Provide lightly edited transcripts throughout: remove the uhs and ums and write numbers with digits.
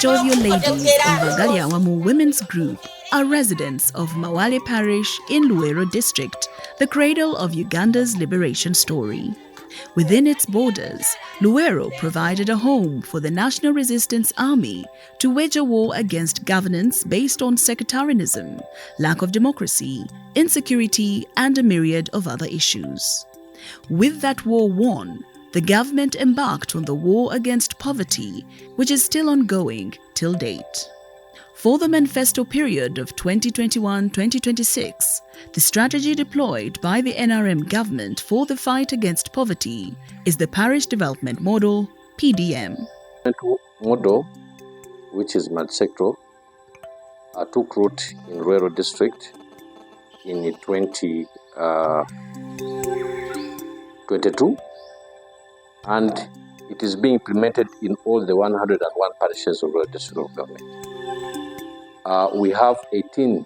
jovial ladies of Agalyawamu Women's Group are residents of Mawale Parish in Luweero District, the cradle of Uganda's liberation story. Within its borders, Luweero provided a home for the National Resistance Army to wage a war against governance based on sectarianism, lack of democracy, insecurity, and a myriad of other issues. With that war won, the government embarked on the war against poverty, which is still ongoing till date. For the manifesto period of 2021-2026, the strategy deployed by the NRM government for the fight against poverty is the Parish Dvelopment Model, PDM. Model, which is multi-sectoral, took root in Luweero District in 2022, and it is being implemented in all the 101 parishes of Luweero District government. We have 18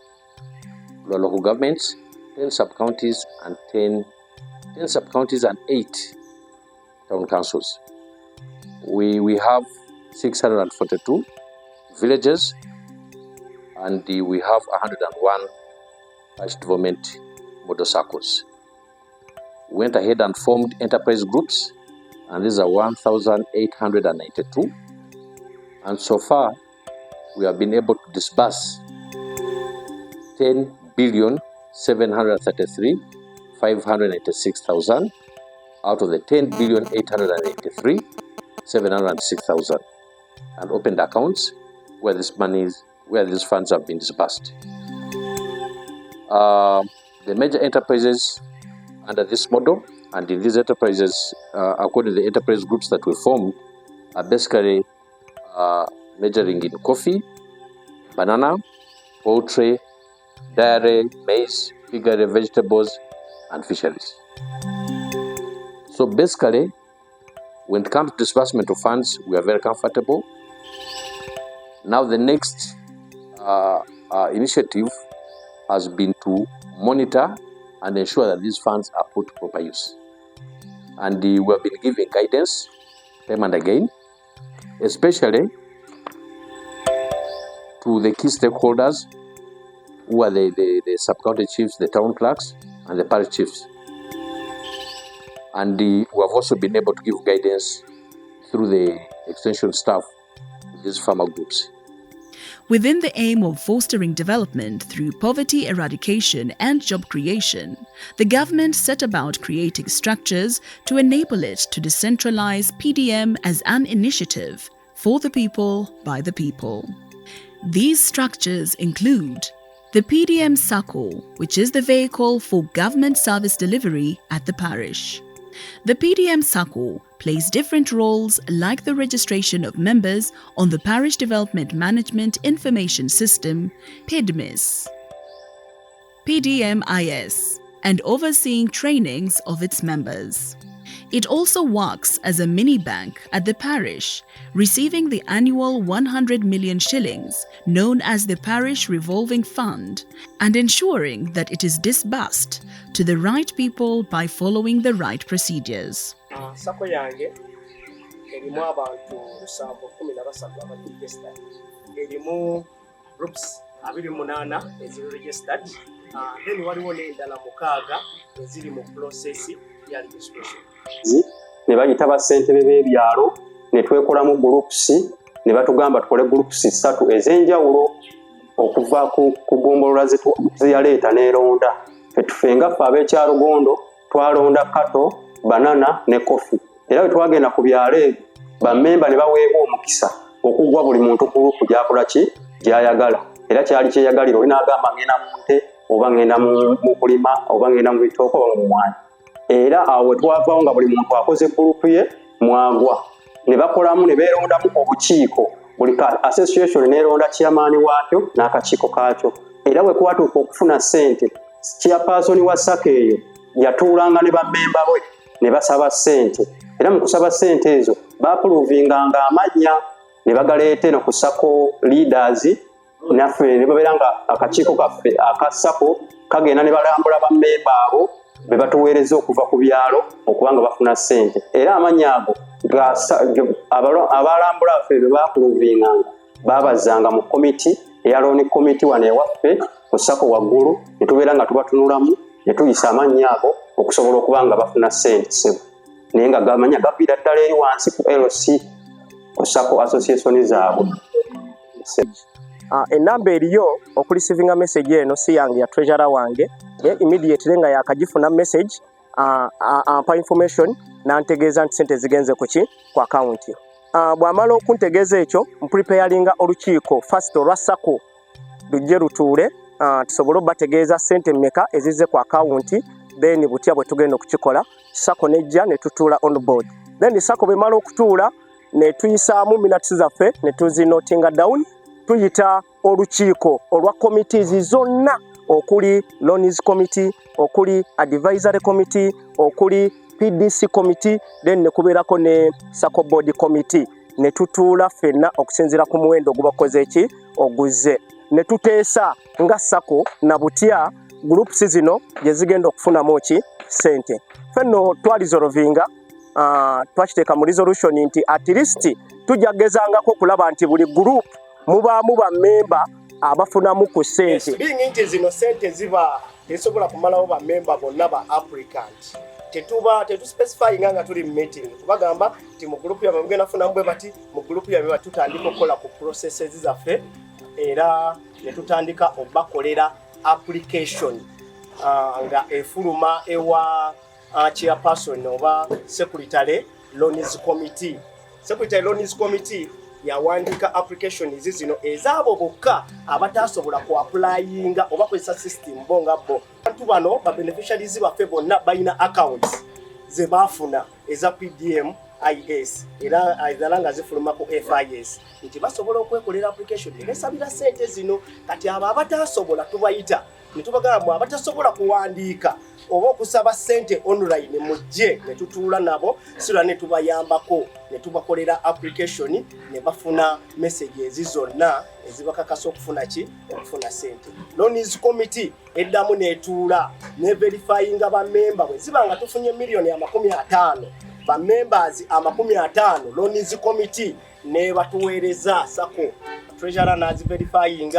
local governments, 10 sub-counties and 10 sub-counties and 8 town councils. We have 642 villages, and we have 101 Parish Development Model circles. We went ahead and formed enterprise groups, and these are 1,892. And so far, we have been able to disburse 10,733,586,000 out of the 10,883,706,000, and opened accounts where these funds have been disbursed. The major enterprises under this model, and in these enterprises, according to the enterprise groups that we formed, are basically majoring in coffee, banana, poultry, dairy, maize, piggery, vegetables, and fisheries. So basically, when it comes to disbursement of funds, we are very comfortable. Now the next initiative has been to monitor and ensure that these funds are put to proper use. And we have been giving guidance time and again, especially to the key stakeholders, who are the sub-county chiefs, the town clerks, and the parish chiefs. And we have also been able to give guidance through the extension staff of these farmer groups. Within the aim of fostering development through poverty eradication and job creation, the government set about creating structures to enable it to decentralize PDM as an initiative for the people, by the people. These structures include the PDM Circle, which is the vehicle for government service delivery at the parish. The PDM Circle plays different roles like the registration of members on the Parish Development Management Information System, PDMIS, PDMIS, and overseeing trainings of its members. It also works as a mini bank at the parish, receiving the annual 100 million shillings known as the Parish Revolving Fund, and ensuring that it is disbursed to the right people by following the right procedures. Sako yange erimu abantu 713 abaregistered, erimu groups 28 eziri registered, then waliwo n'endala 6 eziri mu process ya registration. Ne bayita basentebe b'ebyalo ne twekolamu groups, ne batugamba tukole groups 3 ez'enjawulo okuva ku gombolola zeyaleeta n'eronda. Fetufenga ffe ab'ekyalo Gondo twalonda kato, banana ne coffee. Era bwe twagenda ku byalo ebyo, bammemba ne baweebwa omukisa okugwa buli muntu ku group gy'akola ki gy'ayagala. Era kyali kyeyagalira, oli n'agamba ngenda mu nte, oba ngenda mu kulima, oba ngenda mu bitooke, oba mu mwanya. Era awo twavaawo nga buli muntu akoze group ye mwagwa. Ne bakolamu ne beerondamu obukiiko, buli association neeronda chairman waakyo n'akakiiko kaakyo. Era bwe kwatuuka okufuna ssente, chairperson wa sako eyo yatuulanga ne bammemba bwe ne basaba ssente. Era mu kusaba ssente ezo baapuluvinganga amannya ne bagaleeta eno ku sako leaders, naffe ne babeera nga akakiiko kaffe aka sako kagenda ne balambula bammemba abo be batuweereza okuva ku byalo okuba nga bafuna ssente. Era amannya ago abalambula ffe be baapuluvinganga babazanga mu komiti eya loan committee wano ewaffe mu SACCO waggulu ne tubeera nga tubatunulamu ne tuyisa amannya ago okusobola okuba nga bafuna ssente sebo naye nga gamanya gabbira ddala eri wansi ku LC ku SACCO association zaabwe. Enamba eriyo okulisivinga message eno si yange ya treasurer wange immediately nga yakagifuna message ampa information nantegeeza nti sente zigenze kuki ku account. Bw'amala okuntegeeza ekyo mpreparinga olukiiko first olwa SACCO lujje lutuule tusobole bategeeza sente mmeka ezize ku account then butya bwe tugenda okukikola SACCO nejja ne tutuula on board then SACCO bw'emala okutuula ne tuyisaamu minutes zaffe ne tuzinotinga down tuyita olukiiko olwa committees zonna okuli loans committee okuli advisory committee okuli PDC committee then ne kubeerako ne SACCO board committee ne tutuula ffenna okusinziira ku muwendo ogubakoze eki oguzze ne tuteesa nga SACCO na butya groups zino gye zigenda okufunamu ki ssente ffenno twalizolovinga twakiteeka mu resolution nti at least tujagezangako okulaba nti buli group mubaamu bammemba abafunamu ku ssente nti zino ssente ziba tezisobola kumalawo bammemba bonna ba applicant tetuspecifyinga nga tuli meeting tubagamba nti mu group yabwe mugenda funamu bwe bati mu group yabwe tutandika okukola ku processes zaffe era ne tutandika obakolera application nga efuluma ewa chairperson oba secretary loans committee. Secretary loans committee yawandika application zino ezaabo bokka abatasobola ku applyinga oba kwesa system bonga bo. Bantu bano ba beneficiaries baffe bonna balina accounts ze bafuna eza PDM IS era nga zifuluma ku FIS nti basobola okwekolera application nesabira sente zino kati abo abatasobola tubayita nitubagamba abatasobola kuwandiika oba okusaba sente online mujje ne tutuula nabo sira ne tubayambako ne tubakolera application ne bafuna messages zonna ezibakakasa okufuna sente. Loans committee eddamu netuula ne verifying ba member bwe zibanga tufunye milioni ya 50 ba members 50 loans committee ne batuweereza SACCO treasurer nazi verifying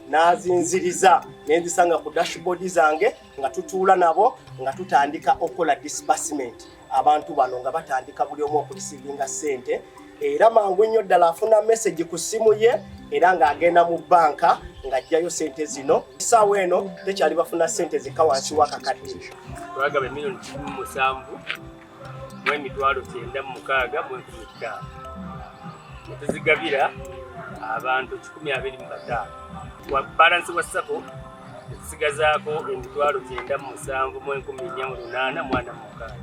nazinziriza nenzisanga ku dashboard zange nga tutuula nabo nga tutandika okola disbursement abantu bano nga batandika buli omu okulisivinga sente era mangu nnyo ddala afuna message ku simu ye era nga agenda mu banka nga ajjayo sente zino ssaawa eno tekyali bafuna sente zikawansi wakakadde twagaba milioni 17 n'emitwalo 9,615 netuzigabira abantu 125 wa balance wa SACCO tusigazaako emitwalo 9,718 mwana mukaaga.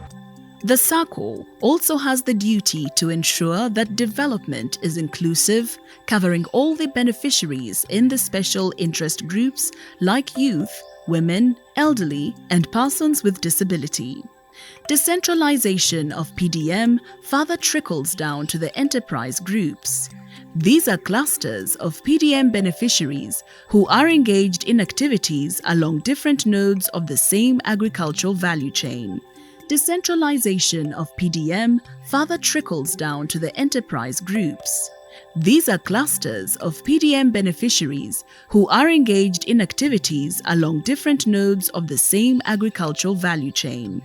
The SACCO also has the duty to ensure that development is inclusive, covering all the beneficiaries in the special interest groups like youth, women, elderly, and persons with disability. Decentralization of PDM further trickles down to the enterprise groups. These are clusters of PDM beneficiaries who are engaged in activities along different nodes of the same agricultural value chain. Decentralization of PDM further trickles down to the enterprise groups. These are clusters of PDM beneficiaries who are engaged in activities along different nodes of the same agricultural value chain.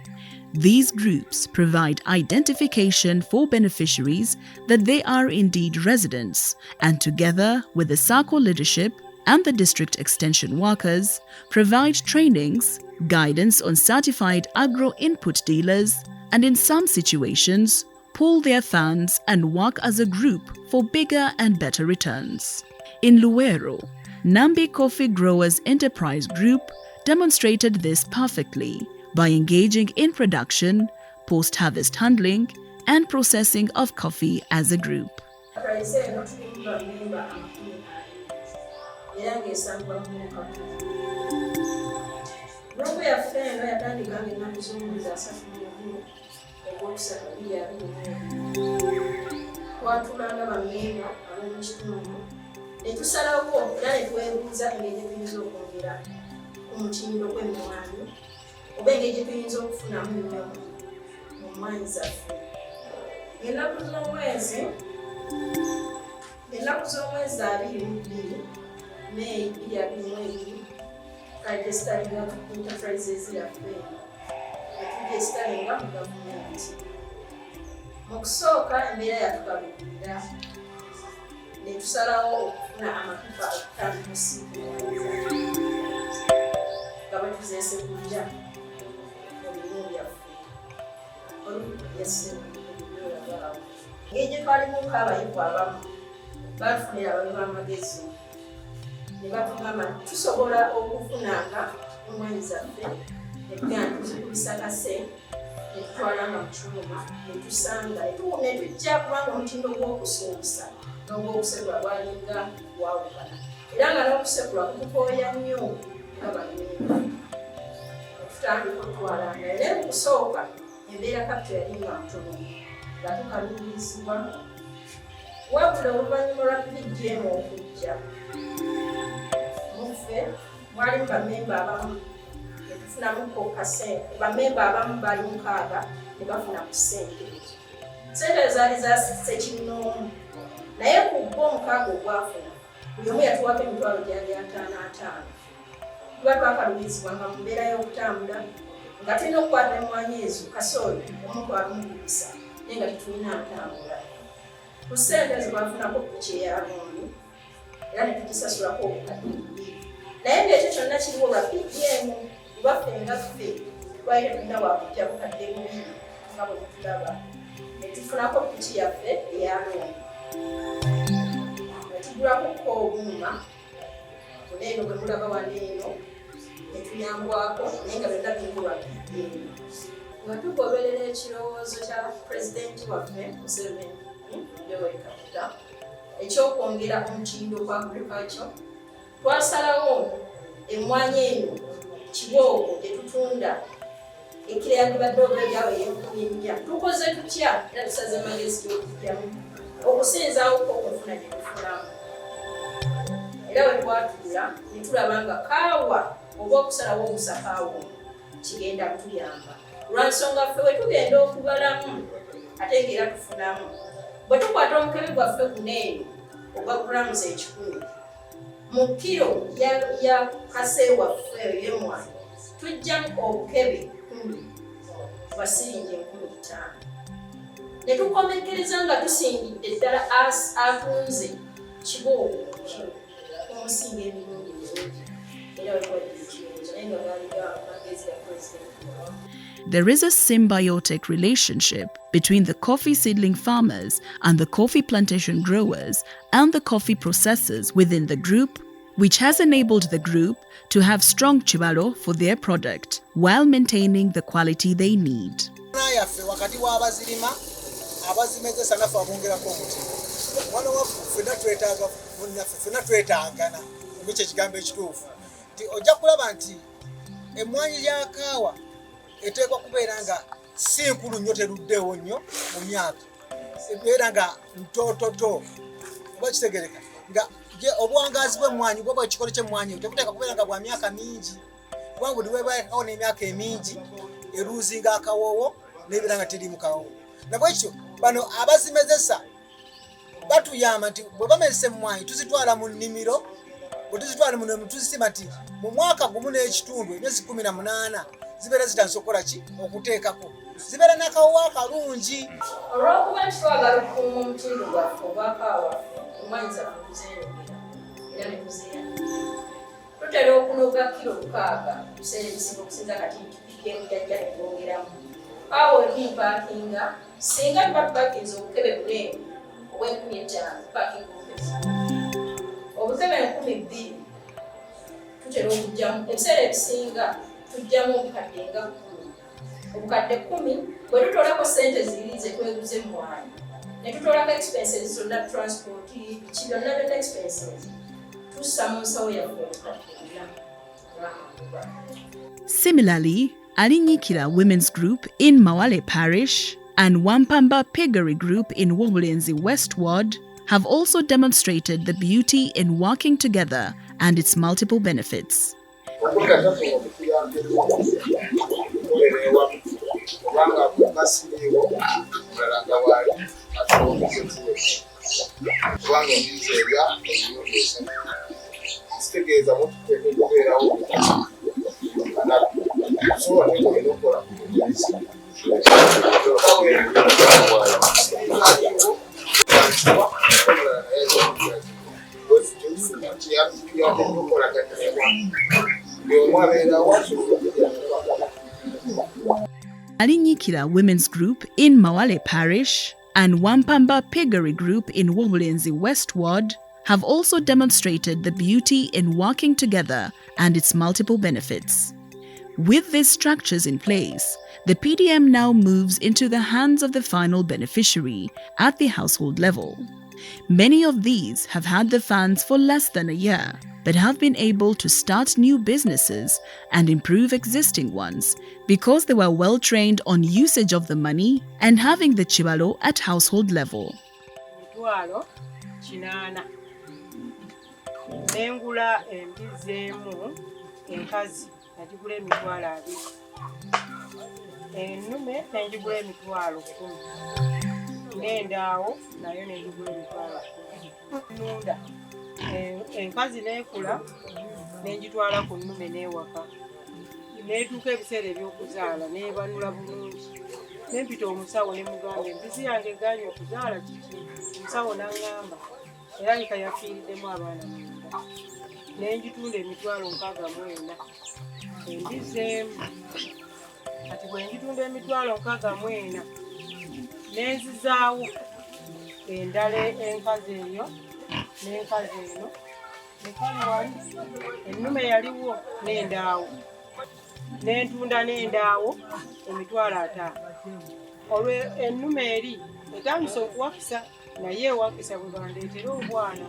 These groups provide identification for beneficiaries that they are indeed residents, and together with the SACCO leadership and the district extension workers, provide trainings, guidance on certified agro-input dealers, and in some situations, pool their funds and work as a group for bigger and better returns. In Luweero, Nambi Coffee Growers Enterprise Group demonstrated this perfectly by engaging in production, post-harvest handling, and processing of coffee as a group. Ubenge tuyinza okufunamu nnyo mu mwanyi zaffe. Ennaku z'omwezi ennaku z'omwezi 22 May 2022 kajesitalinga enterprises yaffe etujesitalinga mu gavumenti. Mu kusooka embeera yatukalubirira ne tusalawo okufuna amapipa okutandika nga bwe tuzeesekulira mu birimu byaffe oluyasekuliragalabo ngeri gye twalimu nk'abayivu abamu batufunira ababi b'amagezi ne batugamba tusobola okufunanga omwezi zaffe ebiganda tuzikubisa kase ne tutwalanga mu kyuma ne tusanga ne tujja kubanga omutindo gw'okusuubusa n'ogw'okusekula gwalinga gwawukana era nga n'okusekula kutukooya nnyo nga bannimba netutandika otwalanga era mu kusooka embeera kapito yali nga ntono nga tukaluubirizibwa wabula oluvannyuma lwa PDM okujja muffe mwalimu bammemba abamu ne tufunamuko kasente bammemba abamu bali 6 ne bafuna ku ssente zaali zasise kinnoomu naye ku bo 6 ogwafuna buli omu yatuwako emitwalo gyali 5 tuba twakalubirizibwanga mu mbeera y'okutambula nga tulina okukwata emmwanyi ezo kasooli omutwalo mukubisa naye nga tetulina ntambula ku ssente zebafunako piki eyalungi era ne tugisasulako obukadde 2 naye ng'ekyo kyonna kiriwo lwa PDM lwaffe nga ffe twali tetulina wakujja bukadde 2 nga bwe tutulaba ne tufunako piki yaffe eyalungi ne tugulako obuuma buneeno bwe mulaba waneeno ne tuyambwako naye nga byonna bingulwa PDM nga tugoberera ekirowoozo kya pulezidenti waffe Museveni ekyokwongera omutindo gwa agriculture twasalawo emmwanyi eno kiboogo gyetutunda ekirayagibadde obwegyawo ey'enkuminja tukoze tutya era tusaze magezi gyokujjamu okusinzaawoko okufuna gyetufunamu era we twatuula ne tulaba nga kaawa oba okusalawo okusakaawo kigenda kutuyamba lwansonga ffe we tugenda okubalamu ate ng'era tufunamu bwe tukwata omukebe gwaffe guneeno ogwa grams 100 mu kiro ya kase waffe ey'emmwanyi tujjamu obukebe 10 bwa siringi 15 ne tukomekkereza nga tusingidde ddala atunze kiboogo omusinga emirundi mingi era wekwadde ekirowoozo naye nga gaali magezi ga pulezidenti. There is a symbiotic relationship between the coffee seedling farmers and the coffee plantation growers and the coffee processors within the group, which has enabled the group to have strong chibalo for their product while maintaining the quality they need. Eteekwa kubeera nga si nkulu nnyo teruddeewo nnyo mu myaka ebeera nga ntoototo oba kitegereka nga obuwangaazi bw'emmwanyi bwoba ekikolo ky'emmwanyi tekuteeka kubeera nga bwa myaka mingi kubanga buli weebaakawo n'emyaka emingi eruuzinga akawoowo n'ebeera nga teri mu kawoowo nabwe kityo bano abazimezesa batuyamba nti bwe bamezesa emmwanyi tuzitwala mu nnimiro bwe tuzitwala mu nnimiro tuzisima nti mu mwaka gumu n'ekitundu emyezi 18 zibeera zitandise okukola ki okuteekako zibeera n'akawoowo akalungi olw'okuba twagala okukuuma omutindo gwaffe ogwakaawa emmwanyi zaffe tuzeenogera era ne tuzeeyamba tutera okunoga kilo 6 biseera ebisinga okusinza kati PDM jajja ne twongeramu kaawa ekimpaakinga singa tuba tupaakinze obukebe buneeno obw'5,000 tupaakinga obukebe 2,000 tutera okujjamu ebiseera ebisinga tujjamu obukadde nga 10 obukadde 10 bwe tutoolako ssente ziri ze tweguze emmwanyi ne tutoolako expenses zonna transport biki byonna byonna expenses tussa mu nsawo yaffe obukadde 4. Similarly, Alinyikira Women's Group in Mawale Parish and Wampamba Piggery Group in Wobulenzi West Ward have also demonstrated the beauty in working together and its multiple benefits. kubanga obizeerya emirundi esatu kitegeeza mututeeka okubeerawo so olina okukola Alinyikira Women's Group in Mawale Parish and Wampamba Piggery Group in Wobulenzi West Ward have also demonstrated the beauty in working together and its multiple benefits. With these structures in place, the PDM now moves into the hands of the final beneficiary at the household level. Many of these have had the funds for less than a year, but have been able to start new businesses and improve existing ones because they were well trained on usage of the money and having the chibalo at household level. Nengula embizeemu enkazi nagigula emitwalo 2 ennume nengigula emitwalo 10 n'endaawo nayo nengigula emitwalo 10 nunda enkazi neekula nengitwala ku nnume n'ewaka neetuuka ebiseera eby'okuzaala neebanula bulungi nempita omusawo ne mugamba embizi yange eganye okuzaala kiki omusawo n'aŋŋamba era lika yafiiriddemu abaana munda nenjitunda emitwalo 64 embizeemu kati bwe njitunda emitwalo 64 nenzizaawo endala enkazi eyo n'enkazi eno nekali wali ennume yaliwo n'endaawo nentunda n'endaawo emitwalo 5 olwo ennume eri etandise okuwakisa naye ewakisa bwe bandeetera obwana.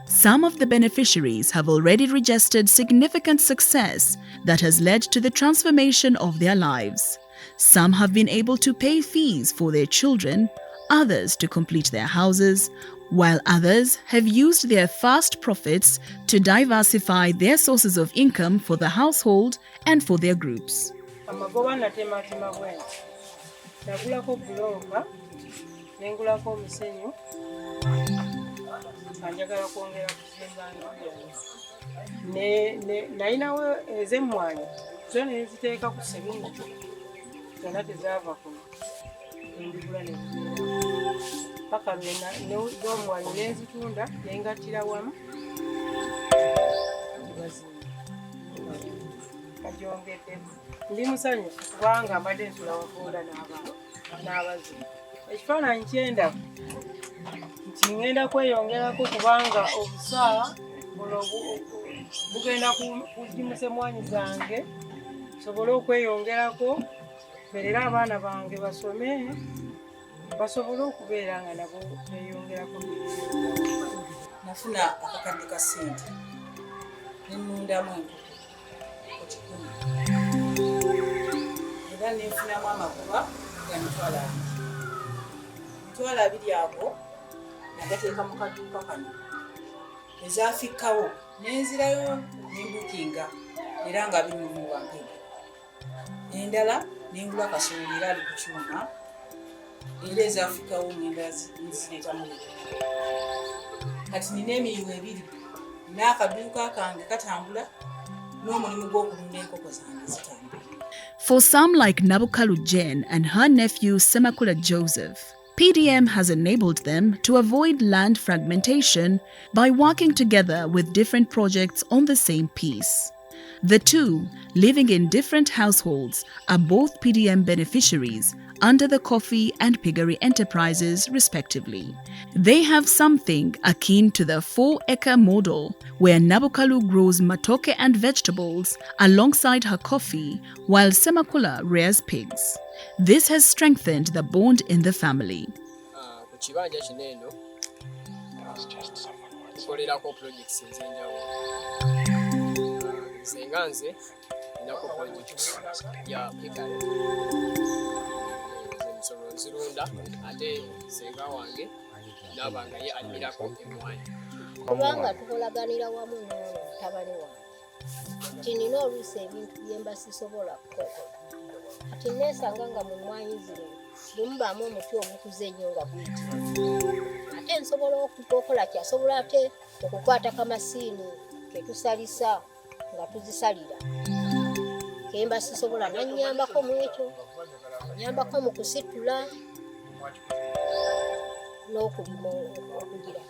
Some of the beneficiaries have already registered significant success that has led to the transformation of their lives. Some have been able to pay fees for their children, others to complete their houses, while others have used their fast profits to diversify their sources of income for the household and for their groups. Amagoba natematema bwenti nagulako bulonga nengulako omusenyu anjagala kwongera kuzimba nalinawo ez'emmwanyi zo nenziteeka ku seminti zonna tezaava kuno nengigula paka n'omwanyi nenzitunda nengattira wamu kagyongeddemu ndi musanyufu kubanga mbadde nsula wafunda n'abazi ekifaananyi kyendaba nti ngenda kweyongerako kubanga obusaa buno bugenda kugimusa emmwanyi zange sobole okweyongerako mberera abaana bange basome basobole okubeera nga nabo beyongerako. Nafuna akakadde ka ssente nenundamu enkoko 10 era nenfunamu amagoba ga mitwalo 2 ago nagateeka mu kaduuka kano ezaafikkawo nenzirayo nembukinga era nga binyumu wange endala nengula kasooli era ali ku kyuma era ezaafikkawo ngenda nzireetamu kati nina emirimu 2 n'akaduuka kange katambula n'omulimu gw'okulunda enkoko zange zitambula. For some like Nabukalu Jen and her nephew Semakula Joseph, PDM has enabled them to avoid land fragmentation by working together with different projects on the same piece. The two, living in different households, are both PDM beneficiaries under the coffee and piggery enterprises, respectively. They have something akin to the 4-acre model, where Nabukalu grows matoke and vegetables alongside her coffee, while Semakula rears pigs. This has strengthened the bond in the family. Senganze inako project ya piggery zirunda ate senga wange nabanga ye alirako emwanyi kubanga tukolaganira wamu n'otabale wange Kati nina oluusi ebintu bye mba sisobola kukola. Kati neesanga nga mu mmwanyi zino bwemubaamu omuti ogukuze ennyo nga guyitirivu. Ate nsobola okukola kyasobola ate okukwata kamasiini ketusalisa nga tuzisalira. Kemba sisobola nannyambako mu ekyo, nyambako mu kusitula n'okulima okugira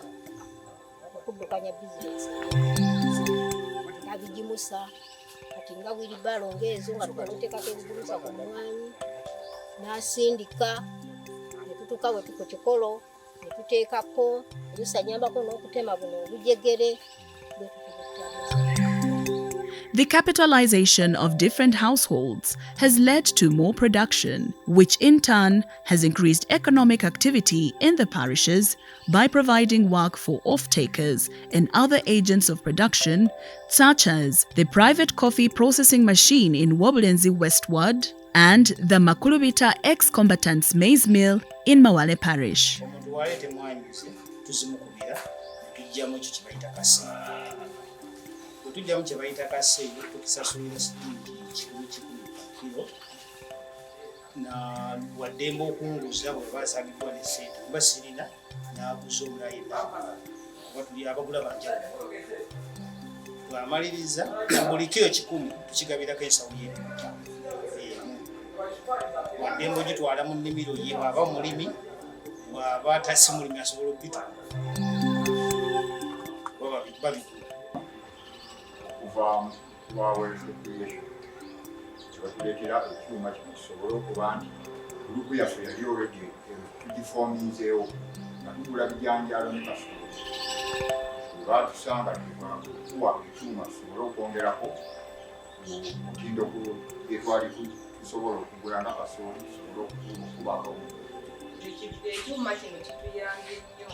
okuddukanya bizinesi abigimusa kati nga wilibalo ng'ezo nga tukamuteekako ebigimusa ku mmwanyi n'asindika ne tutuuka we ku kikolo ne tuteekako lusanyambako n'okutema buno obujegere bwe tutubutamuza. The capitalization of different households has led to more production, which in turn has increased economic activity in the parishes by providing work for off-takers and other agents of production, such as the private coffee processing machine in Wobulenzi Westward and the Makulubita ex-combatants maize mill in Mawale Parish. Tujja mu kye bayita kase tukisasulira siringi 10 kilo na wademba okunguza bwe basabiddwa ne sente mba sirina n'aguza omulayira watuli abagula banjawulo twamaliriza buli kilo 10 tukigabirako ensawo y'ebintu wademba ogitwala mu nnimiro ye bw'aba omulimi bw'aba tasi mulimi asobola okubitwala babigula from our creation. So we get too much so we group ya fe yali already tugiform nzeo na tugula bijanja aloneka so watu sanga kwa chuma so kwongerako mutindo ku etwali tusobola okugula na kaso so kubako ekyuma kino kituyambye nnyo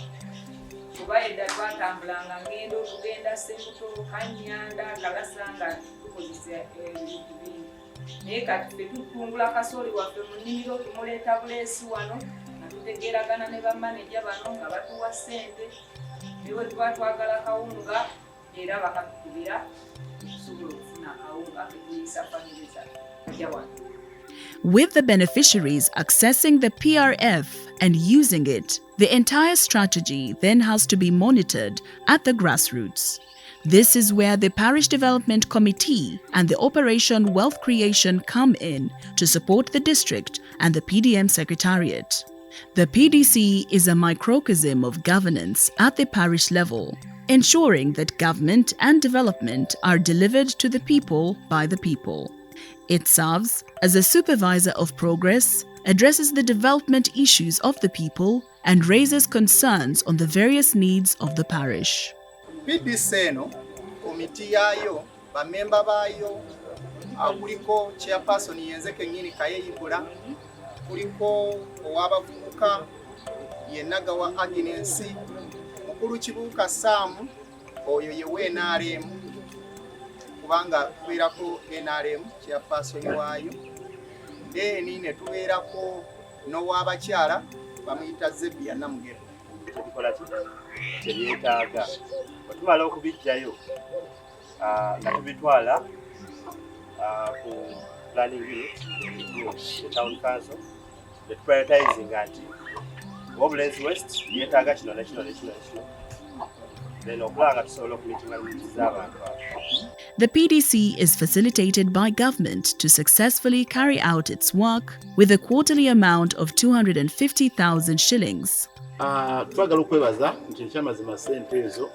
kuba edda twatambulanga ngendo okugenda Ssemuto Kanyanda Kalasanga tukozesa ebintu bingi naye kati ffe tukungula kasooli waffe mu nnimiro tumuleeta buleesi wano nga tutegeeragana ne bamaneja bano nga batuwa ssente niwe tuba twagala kawunga era bakatukubira tusobola okufuna kawunga ketuyisa famire zaffe wano. With the beneficiaries accessing the PRF and using it, the entire strategy then has to be monitored at the grassroots. This is where the Parish Development Committee and the Operation Wealth Creation come in to support the district and the PDM Secretariat. The PDC is a microcosm of governance at the parish level, ensuring that government and development are delivered to the people by the people. It serves as a supervisor of progress, addresses the development issues of the people, and raises concerns on the various needs of the parish. PDC eno komiti yayo bamemba bayo kuliko chairperson yenze kenyini kayeyibula kuliko owabavubuka yenaga wa Agnes mukulu kibuka Sam oyo yewe NRM kubanga tubeerako NRM chairperson wayo ne tubeerako n'owabakyala bamuyita Zebia Namugero tukola kyetaaga otumala okubijjayo nga tubitwala ku planning unit the town council the prioritizing anti Wobulenzi West yetaaga kino nekino then okulanga tusobola okumitinga z'abantu. The PDC is facilitated by government to successfully carry out its work with a quarterly amount of 250,000 shillings. Twagala okwebaza nti ekyamazima ssente ezo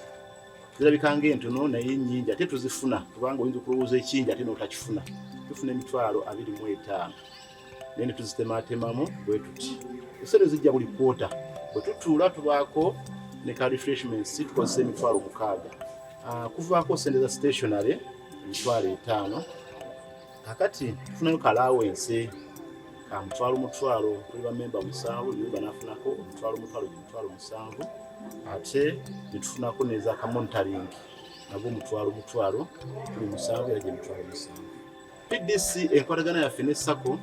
zirabika ng'entono naye nnyingi ate tuzifuna kubanga oyinza okulowooza ekingi ate n'otakifuna. Tufuna emitwalo 25 naye ne tuzitematemamu bwe tuti. Essente zijja buli kwota bwe tutuula tubaako ne ka refreshments tukozesa emitwalo 6. Kuvaako ssente za stationary emitwalo 5. Kakati tufunayo ka allowance ka mutwalo kuli bamemba 7 nibo banafunako omutwalo 7. Ate netufunako neza ka monitoring nabo mutwalo kuli 7 yaje mutwalo 7. PDC enkwatagana yaffe ne SACCO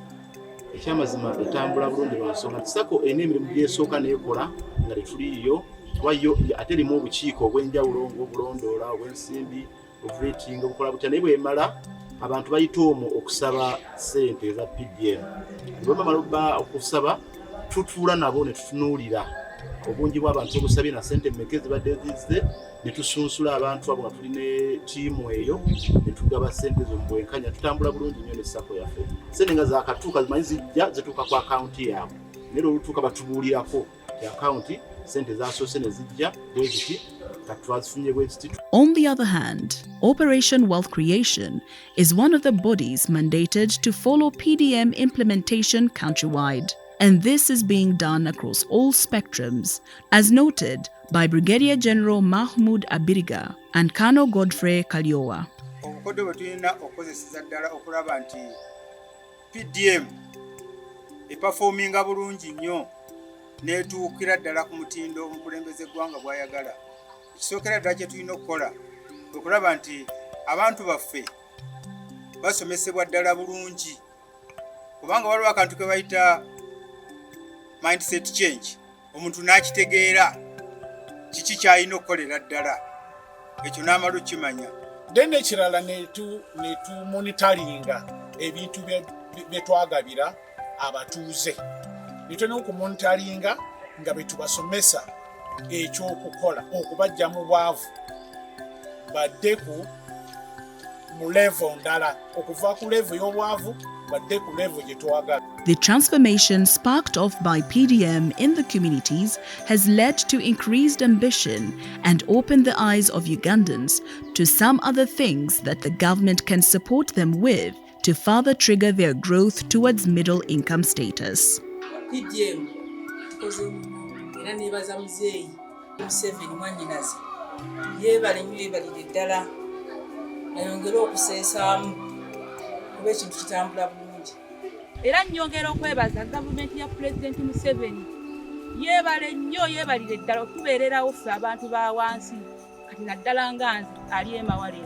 ekyamazima etambula bulungi lwansonga SACCO emirimu gyesooka neekola nga tetuliyo wayo ate limu obukiiko obw'enjawulo ng'obulondoola obw'ensimbi ovetinga obukola butya naye bwemala abantu bayita omwo okusaba ssente eza PDM. Bwemamala okusaba tutuula nabo ne tutunuulira obungi bw'abantu obusabye na ssente mmeka ezibadde zizze ne tusunsula abantu abo nga tuli ne ttiimu eyo ne tugaba ssente zo mu bwenkanya tutambula bulungi nnyo ne sako yaffe. Ssente nga zaakatuuka zimanyi zijja zituuka ku akawunti yaabwe naye olutuuka batubuulirako ti akawunti ssente zasoose ne zijja bweziti kati twazifunye bweziti. On the other hand, Operation Wealth Creation is one of the bodies mandated to follow PDM implementation countrywide. And this is being done across all spectrums, as noted by Brigadier General Mahmoud Abiriga and Colonel Godfrey Kalyowa. Obukodde bwe tulina okukozesa ddala okulaba nti PDM epafominga bulungi nnyo n'etuukira ddala ku mutindo omukulembeze eggwanga bw'ayagala. Ekisookera ddala kye tulina okukola okulaba nti abantu baffe basomesebwa ddala bulungi, kubanga waliwo akantu ke bayita mindset change. Omuntu n'akitegeera kiki kyalina okukolera ddala, ekyo n'amala okimanya. Then ekirala ne tumonitaringa ebintu bye twagabira abatuuze. Ne tulina okumonitaringa nga bwe tubasomesa ekyokukola okubajja mu bwavu badde mu level ndala, okuva ku level y'obwavu badde ku level gye twagala. The transformation sparked off by PDM in the communities has led to increased ambition and opened the eyes of Ugandans to some other things that the government can support them with to further trigger their growth towards middle income status. PDM era nebaza muzeeyi Museveni mwanyinazi yeebale nnyo yeebalire ddala ayongere okuseesaamu kuba ekintu kitambula bulungi. Era nnyongera okwebaza gavumenti ya Pulezidenti Museveni yeebale nnyo yeebalire ddala okutubeererawo ffe abantu ba wansi kati naddala nga nze ali emawale.